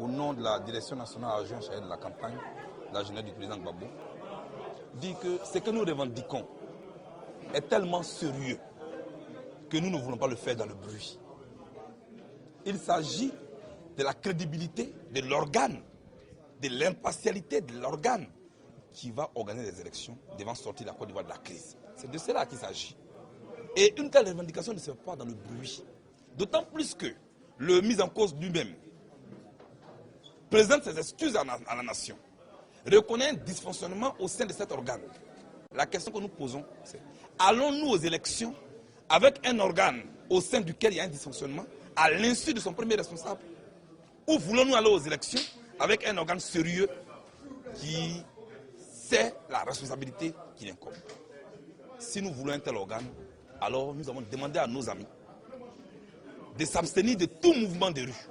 au nom de la direction nationale adjointe chargée de la campagne, la jeunesse du président Gbagbo, dit que ce que nous revendiquons est tellement sérieux que nous ne voulons pas le faire dans le bruit. Il s'agit de la crédibilité de l'organe, de l'impartialité de l'organe qui va organiser les élections devant sortir la Côte d'Ivoire de la crise. C'est de cela qu'il s'agit. Et une telle revendication ne se fait pas dans le bruit. D'autant plus que le mis en cause lui-même présente ses excuses à la nation, reconnaît un dysfonctionnement au sein de cet organe. La question que nous posons, c'est allons-nous aux élections avec un organe au sein duquel il y a un dysfonctionnement, à l'insu de son premier responsable, ou voulons-nous aller aux élections avec un organe sérieux qui sait la responsabilité qui l'incombe? Si nous voulons un tel organe, alors nous avons demandé à nos amis de s'abstenir de tout mouvement de rue,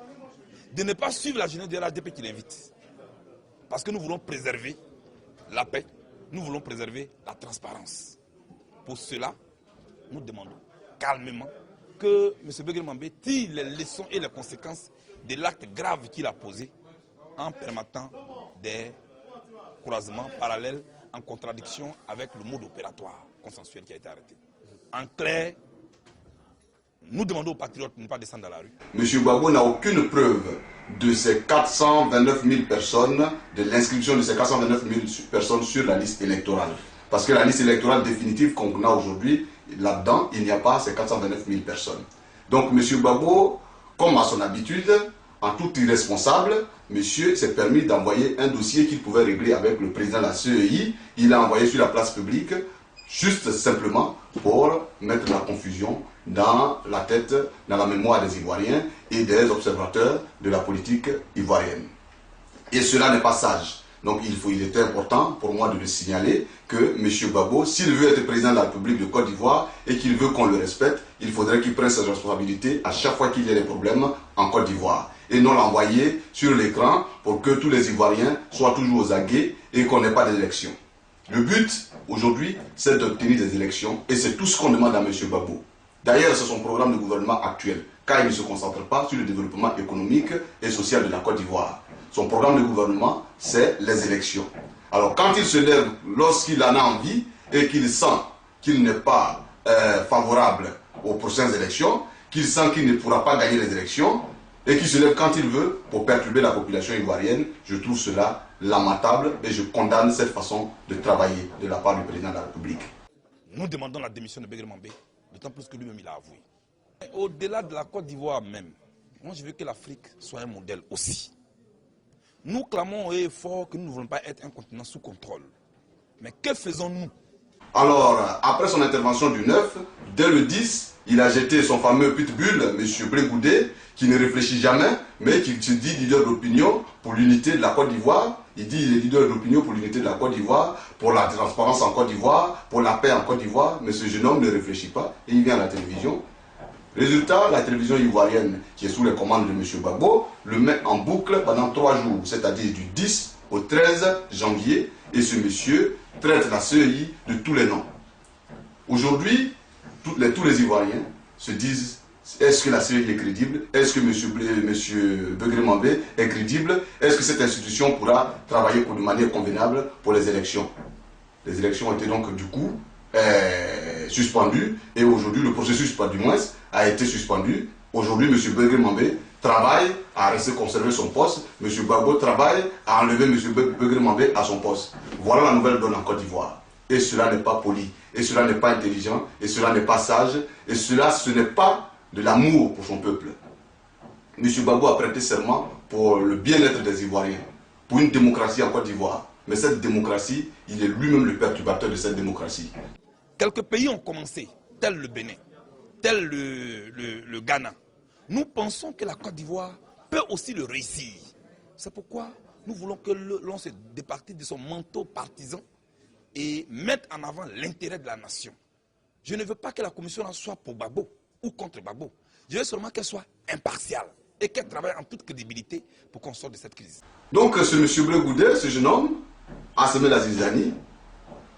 de ne pas suivre la jeunesse de l'ADP qui l'invite. Parce que nous voulons préserver la paix, nous voulons préserver la transparence. Pour cela, nous demandons calmement que M. Beguer-Mambé tire les leçons et les conséquences de l'acte grave qu'il a posé en permettant des croisements parallèles en contradiction avec le mode opératoire consensuel qui a été arrêté. En clair, nous demandons aux patriotes de ne pas descendre dans la rue. M. Gbagbo n'a aucune preuve de ces 429 000 personnes, de l'inscription de ces 429 000 personnes sur la liste électorale. Parce que la liste électorale définitive qu'on a aujourd'hui, là-dedans, il n'y a pas ces 429 000 personnes. Donc M. Gbagbo, comme à son habitude, en tout irresponsable, monsieur s'est permis d'envoyer un dossier qu'il pouvait régler avec le président de la CEI. Il l'a envoyé sur la place publique, juste simplement pour mettre la confusion dans la tête, dans la mémoire des Ivoiriens et des observateurs de la politique ivoirienne. Et cela n'est pas sage. Donc il était important pour moi de le signaler que M. Gbagbo, s'il veut être président de la République de Côte d'Ivoire et qu'il veut qu'on le respecte, il faudrait qu'il prenne ses responsabilités à chaque fois qu'il y a des problèmes en Côte d'Ivoire. Et non l'envoyer sur l'écran pour que tous les Ivoiriens soient toujours aux aguets et qu'on n'ait pas d'élection. Le but, aujourd'hui, c'est d'obtenir des élections et c'est tout ce qu'on demande à M. Gbagbo. D'ailleurs, c'est son programme de gouvernement actuel, car il ne se concentre pas sur le développement économique et social de la Côte d'Ivoire. Son programme de gouvernement, c'est les élections. Alors, quand il se lève, lorsqu'il en a envie et qu'il sent qu'il n'est pas favorable aux prochaines élections, qu'il sent qu'il ne pourra pas gagner les élections, et qu'il se lève quand il veut pour perturber la population ivoirienne, je trouve cela lamentable et je condamne cette façon de travailler de la part du président de la République. Nous demandons la démission de Beguer-Mambé, d'autant plus que lui-même il a avoué. Au-delà de la Côte d'Ivoire même, moi je veux que l'Afrique soit un modèle aussi. Nous clamons haut et fort que nous ne voulons pas être un continent sous contrôle. Mais que faisons-nous? Alors, après son intervention du 9, dès le 10, il a jeté son fameux pitbull, M. Blé Goudé, qui ne réfléchit jamais, mais qui se dit leader d'opinion pour l'unité de la Côte d'Ivoire. Il dit qu'il est leader d'opinion pour l'unité de la Côte d'Ivoire, pour la transparence en Côte d'Ivoire, pour la paix en Côte d'Ivoire. Mais ce jeune homme ne réfléchit pas et il vient à la télévision. Résultat, la télévision ivoirienne, qui est sous les commandes de M. Gbagbo, le met en boucle pendant 3 jours, c'est-à-dire du 10 au 13 janvier. Et ce monsieur traite la CEI de tous les noms. Aujourd'hui, tous les Ivoiriens se disent: est-ce que la CEI est crédible? Est-ce que M. Beguer-Mambé est crédible? Est-ce que cette institution pourra travailler de manière convenable pour les élections? Les élections ont été donc du coup suspendues et aujourd'hui le processus, pas du moins, a été suspendu. Aujourd'hui, M. Beguer-Mambé travaille à rester conserver son poste. M. Gbagbo travaille à enlever M. Beguer-Mambé à son poste. Voilà la nouvelle donne en Côte d'Ivoire. Et cela n'est pas poli, et cela n'est pas intelligent, et cela n'est pas sage, et cela, ce n'est pas de l'amour pour son peuple. M. Gbagbo a prêté serment pour le bien-être des Ivoiriens, pour une démocratie en Côte d'Ivoire. Mais cette démocratie, il est lui-même le perturbateur de cette démocratie. Quelques pays ont commencé, tel le Bénin, tel le Ghana. Nous pensons que la Côte d'Ivoire peut aussi le réussir. C'est pourquoi nous voulons que l'on se départisse de son manteau partisan et mette en avant l'intérêt de la nation. Je ne veux pas que la commission soit pour Gbagbo ou contre Gbagbo. Je veux seulement qu'elle soit impartiale et qu'elle travaille en toute crédibilité pour qu'on sorte de cette crise. Donc ce monsieur Blé Goudé, ce jeune homme, a semé la zizanie.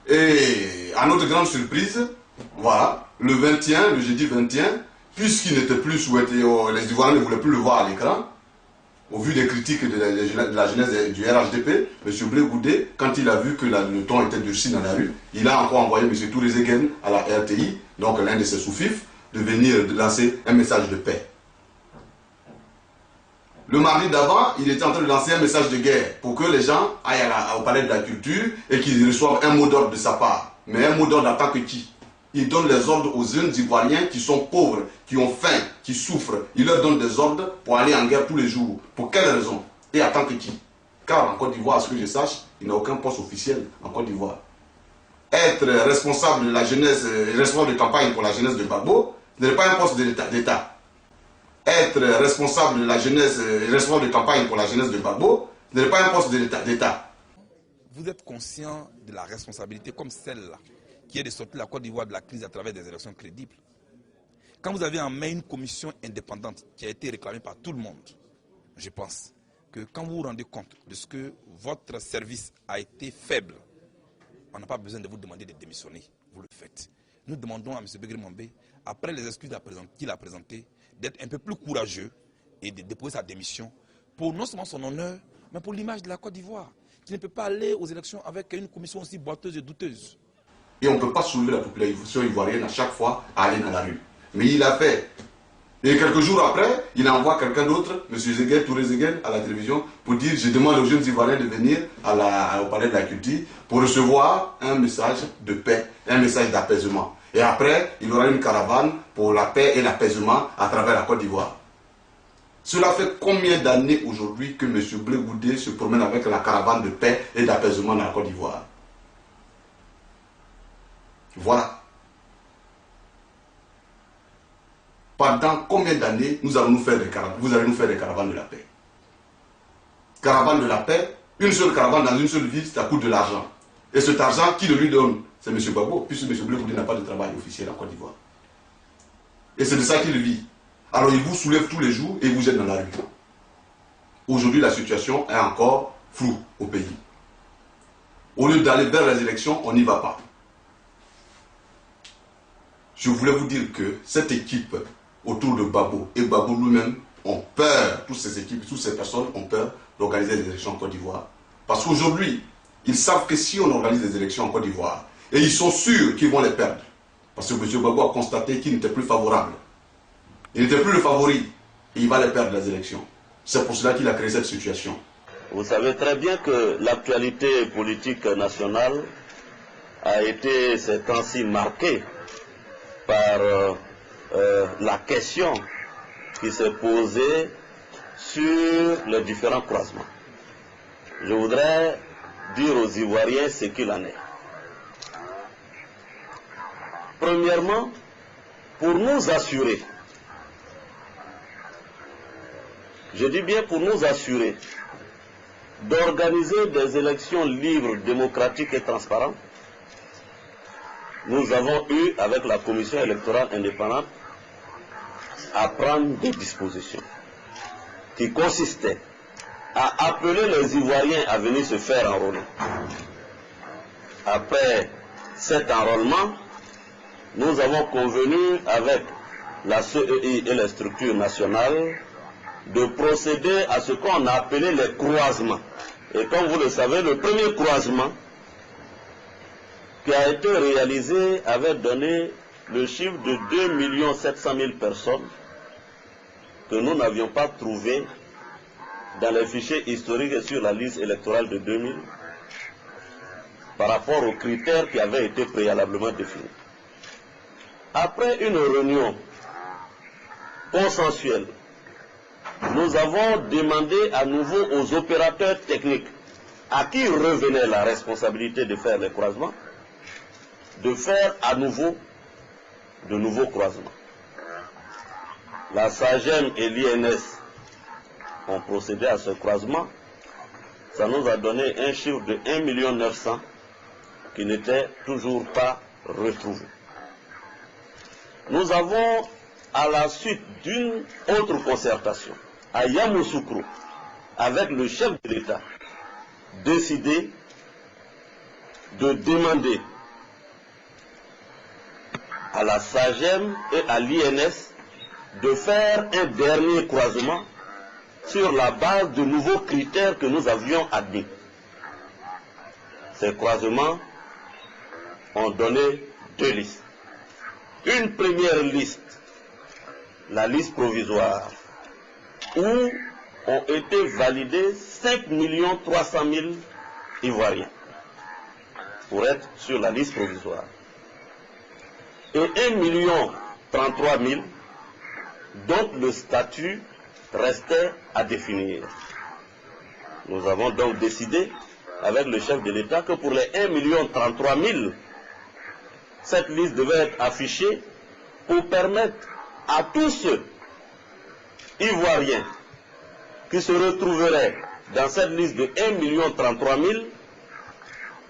Et à notre grande surprise, voilà, le 21, le jeudi 21, puisqu'il n'était plus souhaité, les Ivoiriens ne voulaient plus le voir à l'écran, Au vu des critiques de la jeunesse du RHDP, M. Blé Goudé, quand il a vu que le ton était durci dans la rue, il a encore envoyé M. Touré Zegen à la RTI, donc l'un de ses sous-fifs, de venir lancer un message de paix. Le mardi d'avant, il était en train de lancer un message de guerre pour que les gens aillent au palais de la culture et qu'ils reçoivent un mot d'ordre de sa part. Mais un mot d'ordre en tant que qui? Il donne les ordres aux jeunes Ivoiriens qui sont pauvres, qui ont faim, qui souffrent. Il leur donne des ordres pour aller en guerre tous les jours. Pour quelle raison? Et en tant que qui? Car en Côte d'Ivoire, à ce que je sache, il n'a aucun poste officiel en Côte d'Ivoire. Être responsable de la jeunesse, responsable de campagne pour la jeunesse de Gbagbo, ce n'est pas un poste d'État. Être responsable de la jeunesse, responsable de campagne pour la jeunesse de Gbagbo, ce n'est pas un poste d'État. Vous êtes conscient de la responsabilité comme celle-là, qui est de sortir la Côte d'Ivoire de la crise à travers des élections crédibles. Quand vous avez en main une commission indépendante qui a été réclamée par tout le monde, je pense que quand vous vous rendez compte de ce que votre service a été faible, on n'a pas besoin de vous demander de démissionner, vous le faites. Nous demandons à M. Begré Mambé, après les excuses qu'il a présentées, d'être un peu plus courageux et de déposer sa démission pour non seulement son honneur, mais pour l'image de la Côte d'Ivoire, qui ne peut pas aller aux élections avec une commission aussi boiteuse et douteuse. Et on ne peut pas soulever la population ivoirienne à chaque fois à aller dans la rue. Mais il l'a fait. Et quelques jours après, il envoie quelqu'un d'autre, M. Zegen, Touré Zegen, à la télévision, pour dire, je demande aux jeunes Ivoiriens de venir au palais de la culture pour recevoir un message de paix, un message d'apaisement. Et après, il y aura une caravane pour la paix et l'apaisement à travers la Côte d'Ivoire. Cela fait combien d'années aujourd'hui que M. Blé Goudé se promène avec la caravane de paix et d'apaisement dans la Côte d'Ivoire? Voilà. Pendant combien d'années vous allez nous faire des caravanes de la paix? Caravane de la paix, une seule caravane dans une seule ville, ça coûte de l'argent. Et cet argent, qui le lui donne? C'est M. Gbagbo, puisque M. Blé Goudé n'a pas de travail officiel en Côte d'Ivoire. Et c'est de ça qu'il vit. Alors il vous soulève tous les jours et vous jette dans la rue. Aujourd'hui, la situation est encore floue au pays. Au lieu d'aller vers les élections, on n'y va pas. Je voulais vous dire que cette équipe autour de Gbagbo et Gbagbo lui-même ont peur, toutes ces équipes, toutes ces personnes ont peur d'organiser des élections en Côte d'Ivoire. Parce qu'aujourd'hui, ils savent que si on organise des élections en Côte d'Ivoire, et ils sont sûrs qu'ils vont les perdre, parce que M. Gbagbo a constaté qu'il n'était plus favorable. Il n'était plus le favori, et il va les perdre les élections. C'est pour cela qu'il a créé cette situation. Vous savez très bien que l'actualité politique nationale a été ces temps-ci marquée par la question qui s'est posée sur les différents croisements. Je voudrais dire aux Ivoiriens ce qu'il en est. Premièrement, pour nous assurer, je dis bien pour nous assurer, d'organiser des élections libres, démocratiques et transparentes, nous avons eu, avec la commission électorale indépendante, à prendre des dispositions qui consistaient à appeler les Ivoiriens à venir se faire enrôler. Après cet enrôlement, nous avons convenu avec la CEI et les structures nationales de procéder à ce qu'on a appelé les croisements. Et comme vous le savez, le premier croisement qui a été réalisé avait donné le chiffre de 2 700 000 personnes que nous n'avions pas trouvé dans les fichiers historiques et sur la liste électorale de 2000 par rapport aux critères qui avaient été préalablement définis. Après une réunion consensuelle, nous avons demandé à nouveau aux opérateurs techniques à qui revenait la responsabilité de faire les croisements, de faire à nouveau de nouveaux croisements. La SAGEM et l'INS ont procédé à ce croisement. Ça nous a donné un chiffre de 1 900 000 qui n'était toujours pas retrouvé. Nous avons, à la suite d'une autre concertation, à Yamoussoukro, avec le chef de l'État, décidé de demander à la SAGEM et à l'INS de faire un dernier croisement sur la base de nouveaux critères que nous avions admis. Ces croisements ont donné deux listes. Une première liste, la liste provisoire, où ont été validés 5 300 000 Ivoiriens pour être sur la liste provisoire. Et 1 33 000 dont le statut restait à définir. Nous avons donc décidé avec le chef de l'État que pour les 1 33 000, cette liste devait être affichée pour permettre à tous ceux Ivoiriens qui se retrouveraient dans cette liste de 1 33 000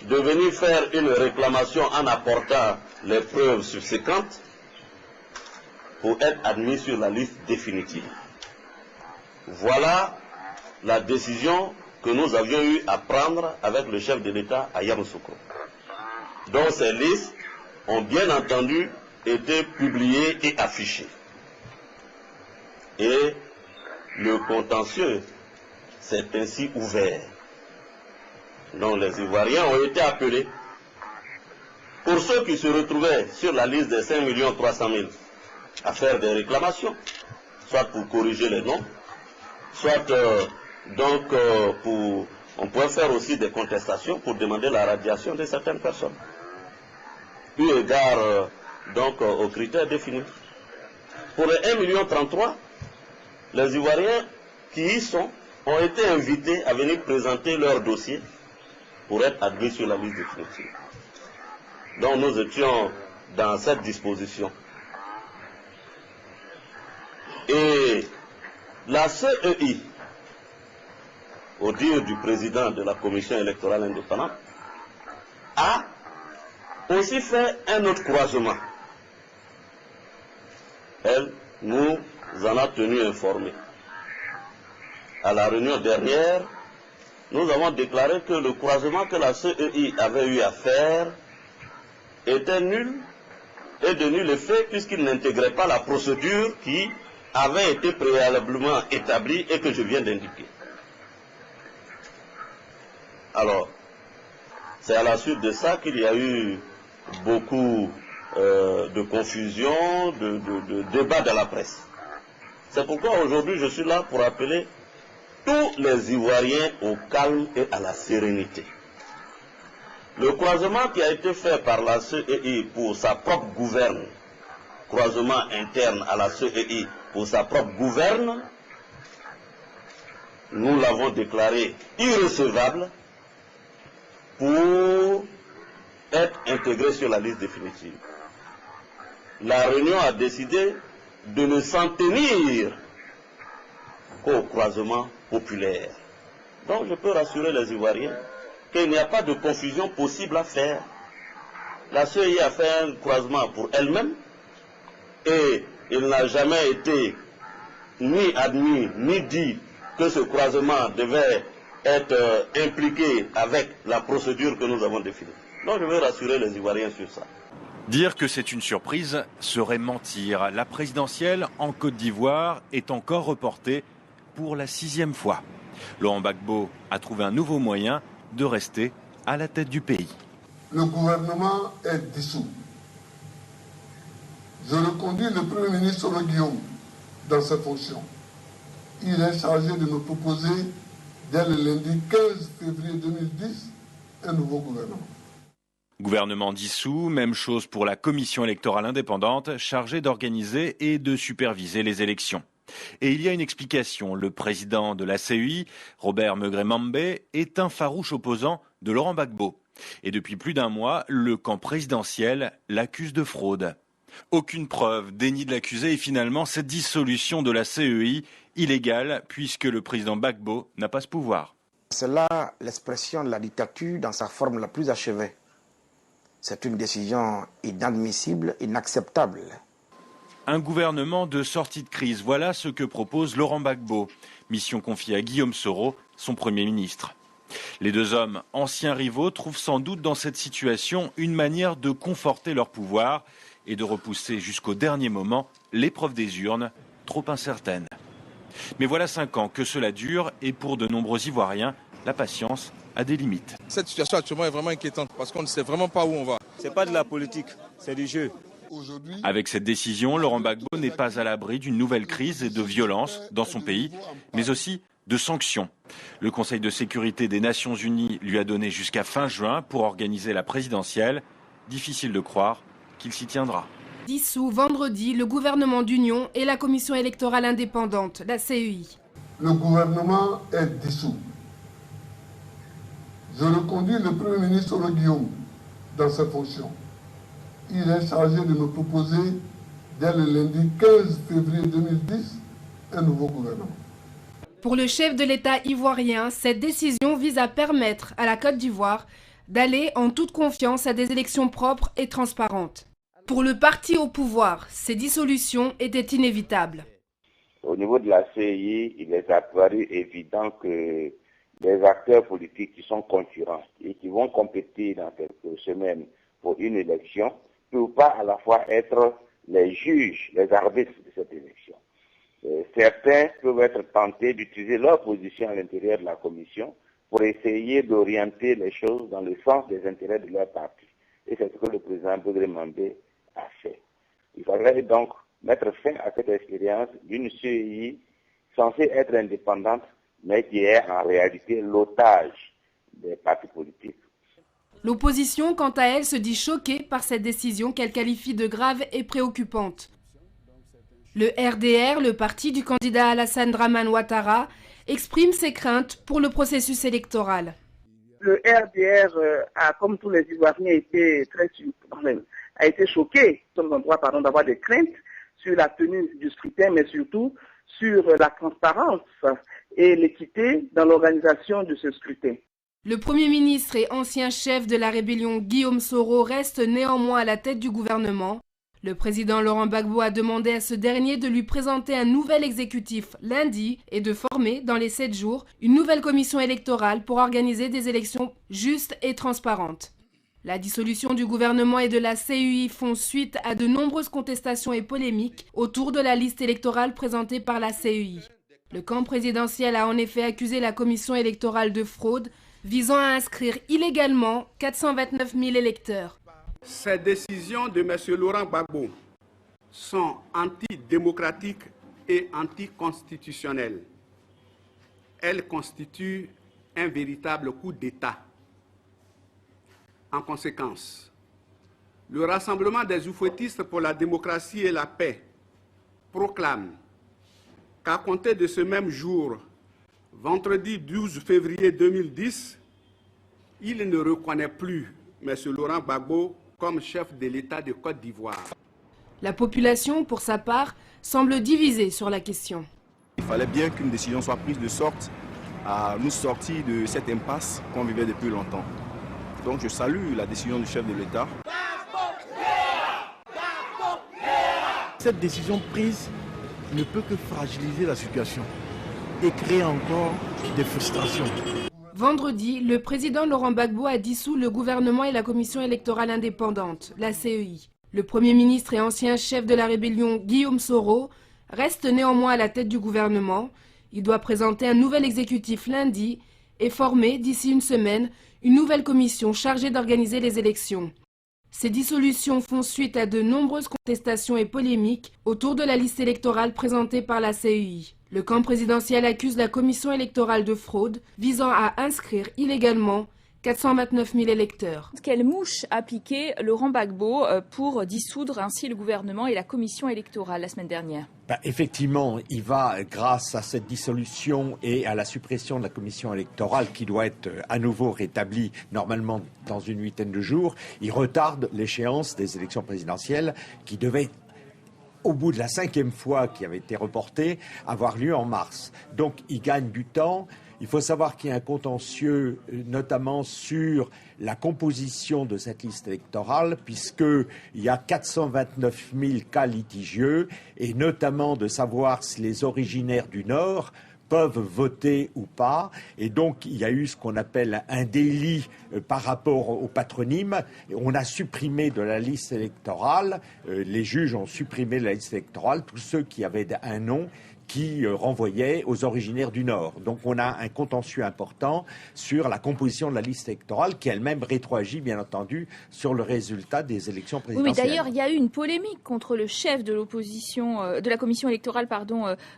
de venir faire une réclamation en apportant les preuves subséquentes pour être admis sur la liste définitive. Voilà la décision que nous avions eu à prendre avec le chef de l'État à Yamoussoukro. Donc ces listes ont bien entendu été publiées et affichées. Et le contentieux s'est ainsi ouvert. Donc les Ivoiriens ont été appelés. Pour ceux qui se retrouvaient sur la liste des 5 300 000 à faire des réclamations, soit pour corriger les noms, soit on pourrait faire aussi des contestations pour demander la radiation de certaines personnes, eu égard aux critères définis. Pour les 1 33 000, les Ivoiriens qui y sont ont été invités à venir présenter leur dossier pour être admis sur la liste définitive. Donc nous étions dans cette disposition. Et la CEI, au dire du président de la commission électorale indépendante, a aussi fait un autre croisement. Elle nous en a tenu informés. À la réunion dernière, nous avons déclaré que le croisement que la CEI avait eu à faire était nul et de nul effet puisqu'il n'intégrait pas la procédure qui avait été préalablement établie et que je viens d'indiquer. Alors, c'est à la suite de ça qu'il y a eu beaucoup de confusion, de débats dans la presse. C'est pourquoi aujourd'hui je suis là pour appeler tous les Ivoiriens au calme et à la sérénité. Le croisement qui a été fait par la CEI pour sa propre gouverne, croisement interne à la CEI pour sa propre gouverne, nous l'avons déclaré irrecevable pour être intégré sur la liste définitive. La réunion a décidé de ne s'en tenir qu'au croisement populaire. Donc je peux rassurer les Ivoiriens qu'il n'y a pas de confusion possible à faire. La CEI a fait un croisement pour elle-même et il n'a jamais été ni admis ni dit que ce croisement devait être impliqué avec la procédure que nous avons définie. Donc je veux rassurer les Ivoiriens sur ça. Dire que c'est une surprise serait mentir. La présidentielle en Côte d'Ivoire est encore reportée pour la 6e fois. Laurent Gbagbo a trouvé un nouveau moyen de rester à la tête du pays. Le gouvernement est dissous. Je reconduis le Premier ministre Guillaume dans ses fonctions. Il est chargé de nous proposer, dès le lundi 15 février 2010, un nouveau gouvernement. Gouvernement dissous, même chose pour la commission électorale indépendante chargée d'organiser et de superviser les élections. Et il y a une explication. Le président de la CEI, Robert Megré-Mambé, est un farouche opposant de Laurent Gbagbo. Et depuis plus d'un mois, le camp présidentiel l'accuse de fraude. Aucune preuve, déni de l'accusé et finalement cette dissolution de la CEI illégale puisque le président Gbagbo n'a pas ce pouvoir. C'est là l'expression de la dictature dans sa forme la plus achevée. C'est une décision inadmissible, inacceptable. Un gouvernement de sortie de crise, voilà ce que propose Laurent Gbagbo, mission confiée à Guillaume Soro, son Premier ministre. Les deux hommes, anciens rivaux, trouvent sans doute dans cette situation une manière de conforter leur pouvoir et de repousser jusqu'au dernier moment l'épreuve des urnes, trop incertaine. Mais voilà 5 ans que cela dure et pour de nombreux Ivoiriens, la patience a des limites. Cette situation actuellement est vraiment inquiétante parce qu'on ne sait vraiment pas où on va. C'est pas de la politique, c'est du jeu. Avec cette décision, Laurent Gbagbo n'est pas à l'abri d'une nouvelle crise et de violence dans son pays, mais aussi de sanctions. Le Conseil de sécurité des Nations Unies lui a donné jusqu'à fin juin pour organiser la présidentielle. Difficile de croire qu'il s'y tiendra. Dissous vendredi le gouvernement d'union et la commission électorale indépendante, la CEI. Le gouvernement est dissous. Je reconduis le Premier ministre Guillaume dans ses fonctions. Il est chargé de me proposer, dès le lundi 15 février 2010, un nouveau gouvernement. Pour le chef de l'État ivoirien, cette décision vise à permettre à la Côte d'Ivoire d'aller en toute confiance à des élections propres et transparentes. Pour le parti au pouvoir, ces dissolutions étaient inévitables. Au niveau de la CEI, il est apparu évident que les acteurs politiques qui sont concurrents et qui vont compétir dans quelques semaines pour une élection ne peuvent pas à la fois être les juges, les arbitres de cette élection. Certains peuvent être tentés d'utiliser leur position à l'intérieur de la commission pour essayer d'orienter les choses dans le sens des intérêts de leur parti. Et c'est ce que le président Baudry Mandé a fait. Il faudrait donc mettre fin à cette expérience d'une CEI censée être indépendante, mais qui est en réalité l'otage des partis politiques. L'opposition, quant à elle, se dit choquée par cette décision qu'elle qualifie de grave et préoccupante. Le RDR, le parti du candidat Alassane Dramane Ouattara, exprime ses craintes pour le processus électoral. Le RDR a, comme tous les Ivoiriens, a été choqué. Nous sommes en droit d'avoir des craintes sur la tenue du scrutin, mais surtout sur la transparence et l'équité dans l'organisation de ce scrutin. Le Premier ministre et ancien chef de la rébellion Guillaume Soro reste néanmoins à la tête du gouvernement. Le président Laurent Gbagbo a demandé à ce dernier de lui présenter un nouvel exécutif lundi et de former dans les 7 jours une nouvelle commission électorale pour organiser des élections justes et transparentes. La dissolution du gouvernement et de la CEI font suite à de nombreuses contestations et polémiques autour de la liste électorale présentée par la CEI. Le camp présidentiel a en effet accusé la commission électorale de fraude, visant à inscrire illégalement 429 000 électeurs. Ces décisions de M. Laurent Gbagbo sont antidémocratiques et anticonstitutionnelles. Elles constituent un véritable coup d'État. En conséquence, le Rassemblement des oufouettistes pour la démocratie et la paix proclame qu'à compter de ce même jour, vendredi 12 février 2010, il ne reconnaît plus M. Laurent Gbagbo comme chef de l'État de Côte d'Ivoire. La population, pour sa part, semble divisée sur la question. Il fallait bien qu'une décision soit prise de sorte à nous sortir de cette impasse qu'on vivait depuis longtemps. Donc je salue la décision du chef de l'État. Cette décision prise ne peut que fragiliser la situation et créer encore des frustrations. Vendredi, le président Laurent Gbagbo a dissous le gouvernement et la commission électorale indépendante, la CEI. Le Premier ministre et ancien chef de la rébellion Guillaume Soro reste néanmoins à la tête du gouvernement. Il doit présenter un nouvel exécutif lundi et former d'ici une semaine une nouvelle commission chargée d'organiser les élections. Ces dissolutions font suite à de nombreuses contestations et polémiques autour de la liste électorale présentée par la CEI. Le camp présidentiel accuse la commission électorale de fraude visant à inscrire illégalement 429 000 électeurs. Quelle mouche a piqué Laurent Gbagbo pour dissoudre ainsi le gouvernement et la commission électorale la semaine dernière? Effectivement, il va, grâce à cette dissolution et à la suppression de la commission électorale qui doit être à nouveau rétablie normalement dans une 8aine de jours, il retarde l'échéance des élections présidentielles qui devaient, au bout de la 5e fois qui avait été reportée, avoir lieu en mars. Donc il gagne du temps. Il faut savoir qu'il y a un contentieux, notamment sur la composition de cette liste électorale, puisqu'il y a 429 000 cas litigieux, et notamment de savoir si les originaires du Nord peuvent voter ou pas. Et donc, il y a eu ce qu'on appelle un délit par rapport au patronyme. On a supprimé de la liste électorale, les juges ont supprimé de la liste électorale tous ceux qui avaient un nom qui renvoyait aux originaires du Nord. Donc on a un contentieux important sur la composition de la liste électorale qui elle-même rétroagit bien entendu sur le résultat des élections présidentielles. Oui, mais d'ailleurs il y a eu une polémique contre le chef de l'opposition, de la commission électorale,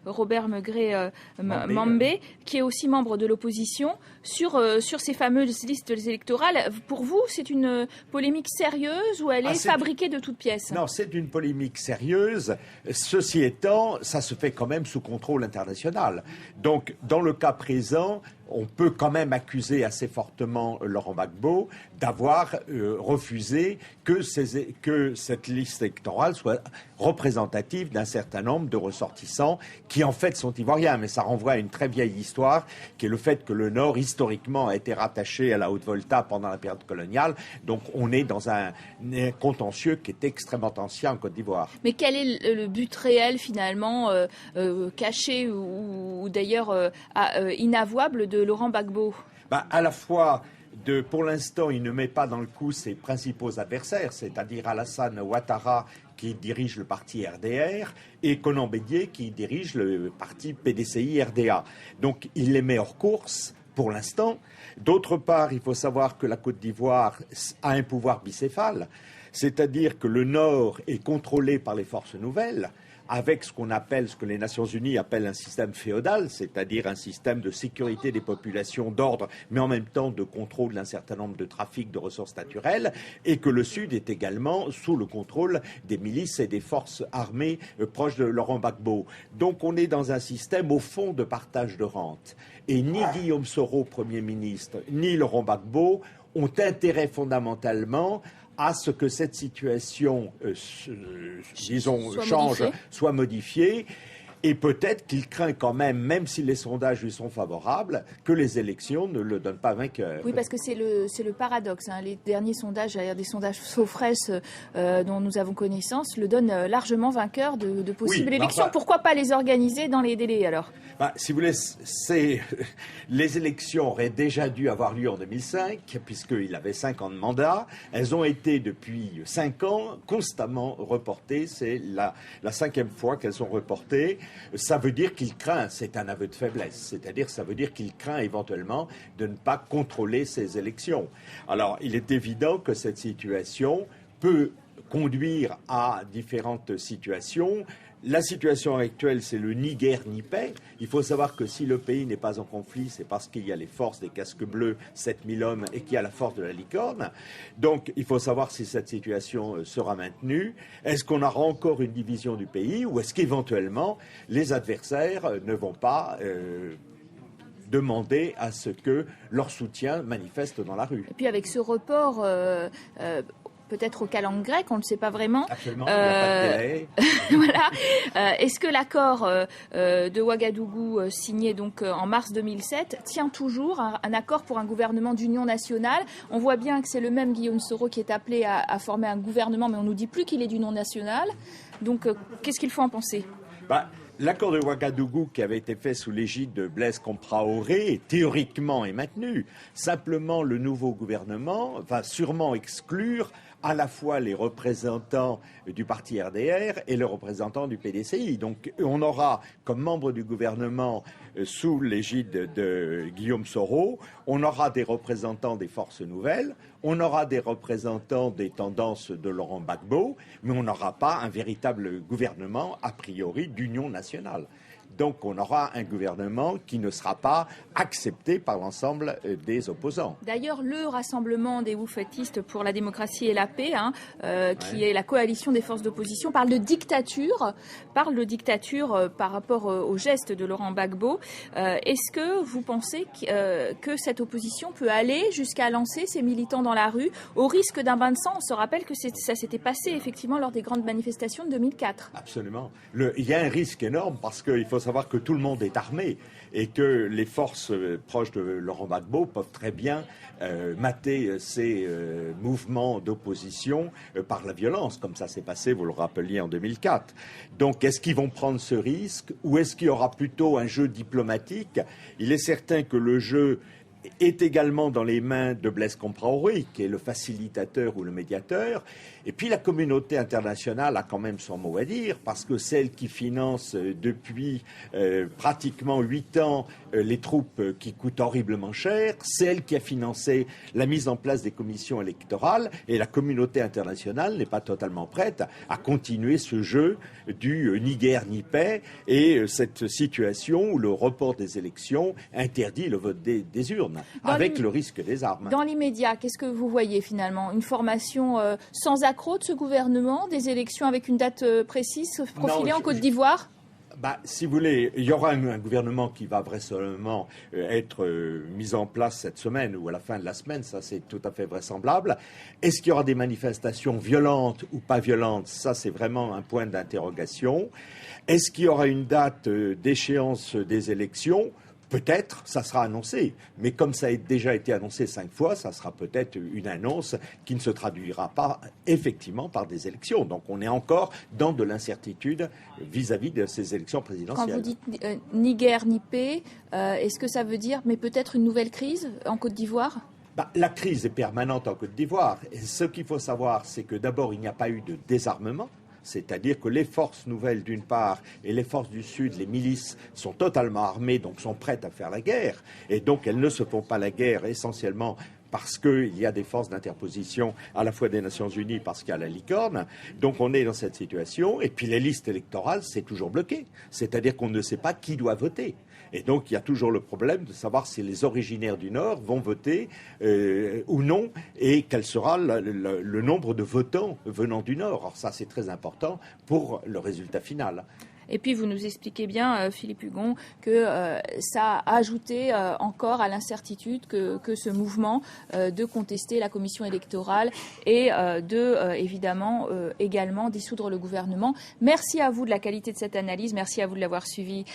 Robert Megré-Mambé, qui est aussi membre de l'opposition, sur ces fameuses listes électorales. Pour vous, c'est une polémique sérieuse ou elle est fabriquée de toutes pièces? Non, c'est une polémique sérieuse. Ceci étant, ça se fait quand même sous contrôle international. Donc, dans le cas présent, on peut quand même accuser assez fortement Laurent Gbagbo d'avoir refusé que cette liste électorale soit représentative d'un certain nombre de ressortissants qui en fait sont ivoiriens. Mais ça renvoie à une très vieille histoire qui est le fait que le Nord historiquement a été rattaché à la Haute-Volta pendant la période coloniale. Donc on est dans un contentieux qui est extrêmement ancien en Côte d'Ivoire. Mais quel est le but réel finalement caché ou d'ailleurs inavouable de Laurent Gbagbo? À la fois, pour l'instant, il ne met pas dans le coup ses principaux adversaires, c'est-à-dire Alassane Ouattara qui dirige le parti RDR et Konan Bédié qui dirige le parti PDCI-RDA. Donc il les met hors course pour l'instant. D'autre part, il faut savoir que la Côte d'Ivoire a un pouvoir bicéphale, c'est-à-dire que le Nord est contrôlé par les forces nouvelles, avec ce que les Nations Unies appellent un système féodal, c'est-à-dire un système de sécurité des populations, d'ordre, mais en même temps de contrôle d'un certain nombre de trafics de ressources naturelles, et que le Sud est également sous le contrôle des milices et des forces armées proches de Laurent Gbagbo. Donc on est dans un système au fond de partage de rente. Et ni Guillaume Soro, Premier ministre, ni Laurent Gbagbo ont intérêt fondamentalement à ce que cette situation, soit modifiée. Et peut-être qu'il craint quand même si les sondages lui sont favorables, que les élections ne le donnent pas vainqueur. Oui, parce que c'est le paradoxe. Les derniers sondages, des sondages Sofres dont nous avons connaissance, le donnent largement vainqueur de possibles élections. Pourquoi pas les organiser dans les délais alors? Si vous voulez, les élections auraient déjà dû avoir lieu en 2005, puisqu'il avait 5 ans de mandat. Elles ont été depuis 5 ans constamment reportées. C'est la 5e fois qu'elles sont reportées. Ça veut dire qu'il craint, c'est un aveu de faiblesse, c'est-à-dire ça veut dire qu'il craint éventuellement de ne pas contrôler ces élections. Alors, il est évident que cette situation peut conduire à différentes situations. La situation actuelle, c'est le ni guerre ni paix. Il faut savoir que si le pays n'est pas en conflit, c'est parce qu'il y a les forces des casques bleus, 7000 hommes, et qu'il y a la force de la licorne. Donc, il faut savoir si cette situation sera maintenue. Est-ce qu'on aura encore une division du pays ou est-ce qu'éventuellement, les adversaires ne vont pas demander à ce que leur soutien manifeste dans la rue? Et puis avec ce report... peut-être au calendrier grec, on ne le sait pas vraiment. Absolument, il n'y a pas de délai. Voilà. Est-ce que l'accord de Ouagadougou signé donc en mars 2007 tient toujours un accord pour un gouvernement d'union nationale? On voit bien que c'est le même Guillaume Soro qui est appelé à former un gouvernement, mais on ne nous dit plus qu'il est d'union nationale. Donc, qu'est-ce qu'il faut en penser? L'accord de Ouagadougou qui avait été fait sous l'égide de Blaise Compaoré, théoriquement est maintenu. Simplement, le nouveau gouvernement va sûrement exclure à la fois les représentants du parti RDR et les représentants du PDCI. Donc on aura comme membre du gouvernement sous l'égide de Guillaume Soro, on aura des représentants des forces nouvelles, on aura des représentants des tendances de Laurent Gbagbo, mais on n'aura pas un véritable gouvernement a priori d'union nationale. Donc on aura un gouvernement qui ne sera pas accepté par l'ensemble des opposants. D'ailleurs, le Rassemblement des Woufettistes pour la démocratie et la paix, qui est la coalition des forces d'opposition, parle de dictature par rapport au geste de Laurent Gbagbo. Est-ce que vous pensez que cette opposition peut aller jusqu'à lancer ses militants dans la rue au risque d'un bain de sang? On se rappelle que ça s'était passé effectivement lors des grandes manifestations de 2004. Absolument. Il y a un risque énorme parce qu'il faut savoir que tout le monde est armé et que les forces proches de Laurent Gbagbo peuvent très bien mater ces mouvements d'opposition par la violence, comme ça s'est passé, vous le rappeliez, en 2004. Donc, est-ce qu'ils vont prendre ce risque ou est-ce qu'il y aura plutôt un jeu diplomatique? Il est certain que le jeu est également dans les mains de Blaise Compaoré, qui est le facilitateur ou le médiateur. Et puis la communauté internationale a quand même son mot à dire, parce que celle qui finance depuis pratiquement 8 ans les troupes qui coûtent horriblement cher, celle qui a financé la mise en place des commissions électorales, et la communauté internationale n'est pas totalement prête à continuer ce jeu du ni guerre ni paix, et cette situation où le report des élections interdit le vote des urnes, avec le risque des armes. Dans l'immédiat, qu'est-ce que vous voyez finalement? Une formation sans accroc de ce gouvernement, des élections avec une date précise profilée en Côte d'Ivoire? Si vous voulez, il y aura un gouvernement qui va vraisemblablement être mis en place cette semaine ou à la fin de la semaine, ça c'est tout à fait vraisemblable. Est-ce qu'il y aura des manifestations violentes ou pas violentes? Ça c'est vraiment un point d'interrogation. Est-ce qu'il y aura une date d'échéance des élections? Peut-être, ça sera annoncé, mais comme ça a déjà été annoncé 5 fois, ça sera peut-être une annonce qui ne se traduira pas effectivement par des élections. Donc on est encore dans de l'incertitude vis-à-vis de ces élections présidentielles. Quand vous dites ni guerre ni paix, est-ce que ça veut dire mais peut-être une nouvelle crise en Côte d'Ivoire? La crise est permanente en Côte d'Ivoire. Et ce qu'il faut savoir, c'est que d'abord, il n'y a pas eu de désarmement. C'est-à-dire que les forces nouvelles d'une part et les forces du Sud, les milices, sont totalement armées, donc sont prêtes à faire la guerre. Et donc elles ne se font pas la guerre essentiellement parce qu'il y a des forces d'interposition à la fois des Nations Unies, parce qu'il y a la licorne. Donc on est dans cette situation. Et puis les listes électorales, c'est toujours bloqué. C'est-à-dire qu'on ne sait pas qui doit voter. Et donc il y a toujours le problème de savoir si les originaires du Nord vont voter ou non, et quel sera le nombre de votants venant du Nord. Alors ça, c'est très important pour le résultat final. Et puis vous nous expliquez bien, Philippe Hugon, que ça a ajouté encore à l'incertitude que ce mouvement de contester la commission électorale et évidemment également dissoudre le gouvernement. Merci à vous de la qualité de cette analyse, merci à vous de l'avoir suivi.